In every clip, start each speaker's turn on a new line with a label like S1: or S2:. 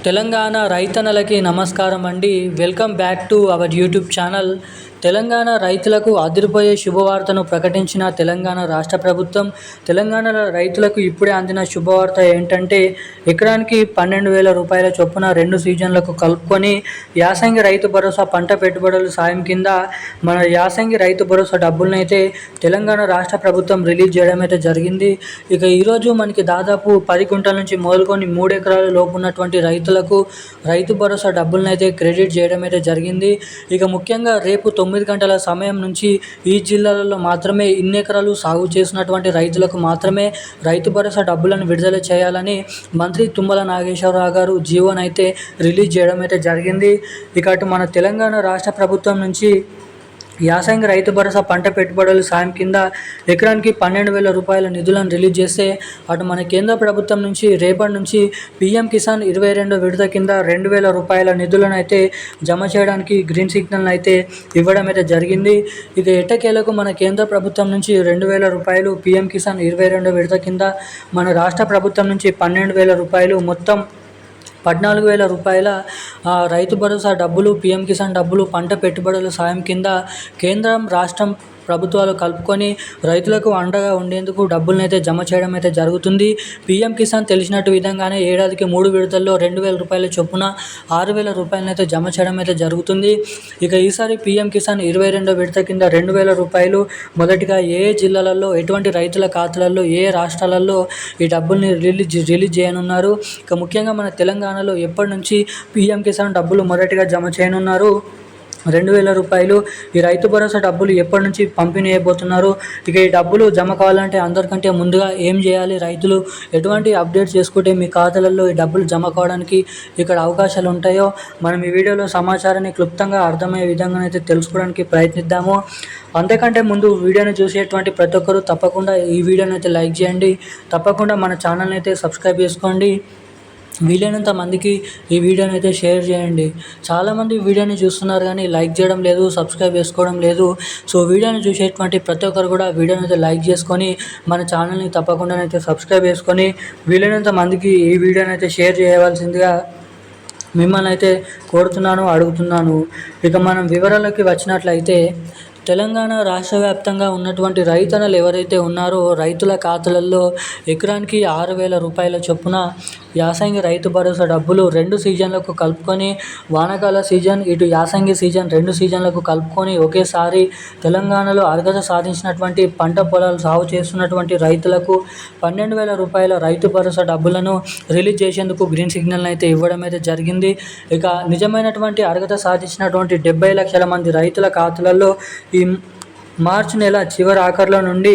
S1: తెలంగాణ రైతన్నలకి నమస్కారం అండి. Welcome back to our YouTube channel. Telangana రైతులకు అదిరిపోయే శుభవార్తను ప్రకటించిన తెలంగాణ రాష్ట్ర ప్రభుత్వం. తెలంగాణ రైతులకు ఇప్పుడే అందిన శుభవార్త ఏంటంటే, ఎకరానికి 12,000 రూపాయల చొప్పున 2 సీజన్లకు కలుపుకొని యాసంగి రైతు భరోసా పంట పెట్టుబడుల సాయం కింద మన యాసంగి రైతు భరోసా డబ్బులనైతే తెలంగాణ రాష్ట్ర ప్రభుత్వం రిలీజ్ చేయడం అయితే జరిగింది. ఇక ఈరోజు మనకి దాదాపు 10 గుంటల నుంచి మొదలుకొని 3 ఎకరాల లోపు ఉన్నటువంటి రైతులకు రైతు భరోసా డబ్బులనైతే క్రెడిట్ చేయడం అయితే జరిగింది. ఇక ముఖ్యంగా రేపు 9 గంటల సమయం నుంచి ఈ జిల్లాలలో మాత్రమే ఇన్ని ఎకరాలు సాగు చేసినటువంటి రైతులకు మాత్రమే రైతు భరోసా డబ్బులను విడుదల చేయాలని మంత్రి తుమ్మల నాగేశ్వరరావు గారు జీవోనైతే రిలీజ్ చేయడం అయితే జరిగింది. ఇక అటు మన తెలంగాణ రాష్ట్ర ప్రభుత్వం నుంచి యాసంగి రైతు భరోసా పంట పెట్టుబడుల సాయం కింద ఎకరానికి 12,000 రూపాయల నిధులను రిలీజ్ చేస్తే, అటు మన కేంద్ర ప్రభుత్వం నుంచి రేపటి నుంచి పీఎం కిసాన్ 22వ విడత కింద 2,000 రూపాయల నిధులను అయితే జమ చేయడానికి గ్రీన్ సిగ్నల్ అయితే ఇవ్వడం అయితే జరిగింది. ఇక ఎట్టకేలకు మన కేంద్ర ప్రభుత్వం నుంచి 2,000 రూపాయలు, పీఎం కిసాన్ 22వ విడత కింద మన రాష్ట్ర ప్రభుత్వం నుంచి 12,000 రూపాయలు, మొత్తం 14,000 రూపాయల రైతు భరోసా డబ్బులు, పీఎం కిసాన్ డబ్బులు పంట పెట్టుబడుల సాయం కింద కేంద్రం రాష్ట్రం ప్రభుత్వాలు కలుపుకొని రైతులకు అండగా ఉండేందుకు డబ్బులనైతే జమ చేయడం అయితే జరుగుతుంది. పీఎం కిసాన్ తెలిసినట్టు విధంగానే ఏడాదికి 3 విడతల్లో 2,000 రూపాయల చొప్పున 6,000 రూపాయలనైతే జమ చేయడం అయితే జరుగుతుంది. ఇక ఈసారి పీఎం కిసాన్ 22వ విడత కింద 2,000 రూపాయలు మొదటిగా ఏ జిల్లాలలో, ఎటువంటి రైతుల ఖాతాలలో, ఏ రాష్ట్రాలలో ఈ డబ్బుల్ని రిలీజ్ చేయనున్నారు. ఇక ముఖ్యంగా మన తెలంగాణలో ఎప్పటి నుంచి పీఎం కిసాన్ డబ్బులు మొదటిగా జమ చేయనున్నారు, 2,000 రూపాయలు ఈ రైతు భరోసా డబ్బులు ఎప్పటి నుంచి పంపిణీ అయిపోతున్నారు. ఇక ఈ డబ్బులు జమ కావాలంటే అందరికంటే ముందుగా ఏం చేయాలి, రైతులు ఎటువంటి అప్డేట్స్ చేసుకుంటే మీ ఖాతాలలో ఈ డబ్బులు జమ కావడానికి ఇక్కడ అవకాశాలు ఉంటాయో మనం ఈ వీడియోలో సమాచారాన్ని క్లుప్తంగా అర్థమయ్యే విధంగానైతే తెలుసుకోవడానికి ప్రయత్నిద్దాము. అంతకంటే ముందు వీడియోని చూసేటువంటి ప్రతి ఒక్కరు తప్పకుండా ఈ వీడియోని అయితే లైక్ చేయండి. తప్పకుండా మన ఛానల్ని అయితే సబ్స్క్రైబ్ చేసుకోండి. వీలైనంత మందికి ఈ వీడియోని అయితే షేర్ చేయండి. చాలామంది వీడియోని చూస్తున్నారు కానీ లైక్ చేయడం లేదు, సబ్స్క్రైబ్ చేసుకోవడం లేదు. సో వీడియోని చూసేటువంటి ప్రతి ఒక్కరు కూడా వీడియోని అయితే లైక్ చేసుకొని మన ఛానల్ని తప్పకుండా అయితే సబ్స్క్రైబ్ చేసుకొని వీలైనంత మందికి ఈ వీడియోని అయితే షేర్ చేయవలసిందిగా మిమ్మల్ని అయితే కోరుతున్నాను, అడుగుతున్నాను. ఇక మనం వివరాలకి వచ్చినట్లయితే, తెలంగాణ రాష్ట్ర వ్యాప్తంగా ఉన్నటువంటి రైతన్నలు ఎవరైతే ఉన్నారో రైతుల ఖాతాలలో ఎకరానికి 6,000 రూపాయల చొప్పున యాసంగి రైతు భరోసా డబ్బులు 2 సీజన్లకు కలుపుకొని, వానాకాల సీజన్ ఇటు యాసంగి సీజన్ 2 సీజన్లకు కలుపుకొని ఒకేసారి తెలంగాణలో అర్హత సాధించినటువంటి పంట పొలాలు సాగు చేస్తున్నటువంటి రైతులకు 12,000 రూపాయల రైతు భరోసా డబ్బులను రిలీజ్ చేసేందుకు గ్రీన్ సిగ్నల్ అయితే ఇవ్వడం అయితే జరిగింది. ఇక నిజమైనటువంటి అర్హత సాధించినటువంటి 70 లక్షల మంది రైతుల ఖాతాలలో ఈ మార్చి నెల చివరి ఆఖరులో నుండి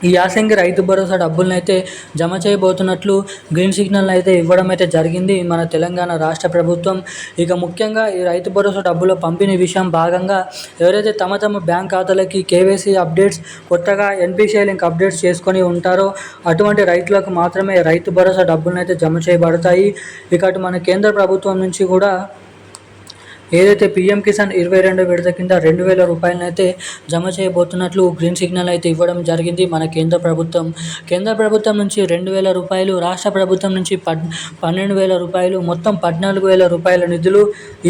S1: ఈ యాసంగి రైతు భరోసా డబ్బులను అయితే జమ చేయబోతున్నట్లు గ్రీన్ సిగ్నల్ అయితే ఇవ్వడం అయితే జరిగింది మన తెలంగాణ రాష్ట్ర ప్రభుత్వం. ఇక ముఖ్యంగా ఈ రైతు భరోసా డబ్బుల పంపిణీ విషయం భాగంగా ఎవరైతే తమ బ్యాంక్ ఖాతాలకి కేవైసీ అప్డేట్స్, కొత్తగా ఎన్పిసిఐ లింక్ అప్డేట్స్ చేసుకొని ఉంటారో అటువంటి రైతులకు మాత్రమే రైతు భరోసా డబ్బులను అయితే జమ చేయబడతాయి. ఇక అటు మన కేంద్ర ప్రభుత్వం నుంచి కూడా ఏదైతే పీఎం కిసాన్ 22వ విడత కింద 2,000 రూపాయలను అయితే జమ చేయబోతున్నట్లు గ్రీన్ సిగ్నల్ అయితే ఇవ్వడం జరిగింది మన కేంద్ర ప్రభుత్వం. కేంద్ర ప్రభుత్వం నుంచి 2,000 రూపాయలు, రాష్ట్ర ప్రభుత్వం నుంచి 12,000 రూపాయలు, మొత్తం 14,000 రూపాయల నిధులు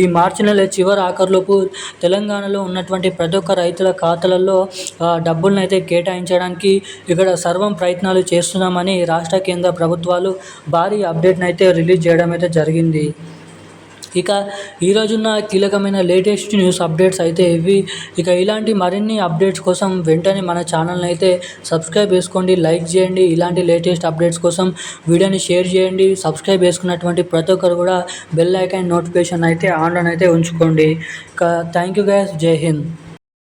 S1: ఈ మార్చి నెల చివరి ఆఖరులోపు తెలంగాణలో ఉన్నటువంటి ప్రతి ఒక్క రైతుల ఖాతాలలో డబ్బులను అయితే కేటాయించడానికి ఇక్కడ సర్వం ప్రయత్నాలు చేస్తున్నామని రాష్ట్ర కేంద్ర ప్రభుత్వాలు భారీ అప్డేట్ని అయితే రిలీజ్ చేయడం అయితే జరిగింది. ఇక ఈరోజున్న కీలకమైన లేటెస్ట్ న్యూస్ అప్డేట్స్ అయితే ఇవి. ఇక ఇలాంటి మరిన్ని అప్డేట్స్ కోసం వెంటనే మన ఛానల్ని అయితే సబ్స్క్రైబ్ చేసుకోండి, లైక్ చేయండి. ఇలాంటి లేటెస్ట్ అప్డేట్స్ కోసం వీడియోని షేర్ చేయండి. సబ్స్క్రైబ్ చేసుకున్నటువంటి ప్రతి ఒక్కరు కూడా బెల్ ఐకాన్ నోటిఫికేషన్ అయితే ఆన్లో అయితే ఉంచుకోండి. ఇక థ్యాంక్ యూ గైస్, జై హింద్.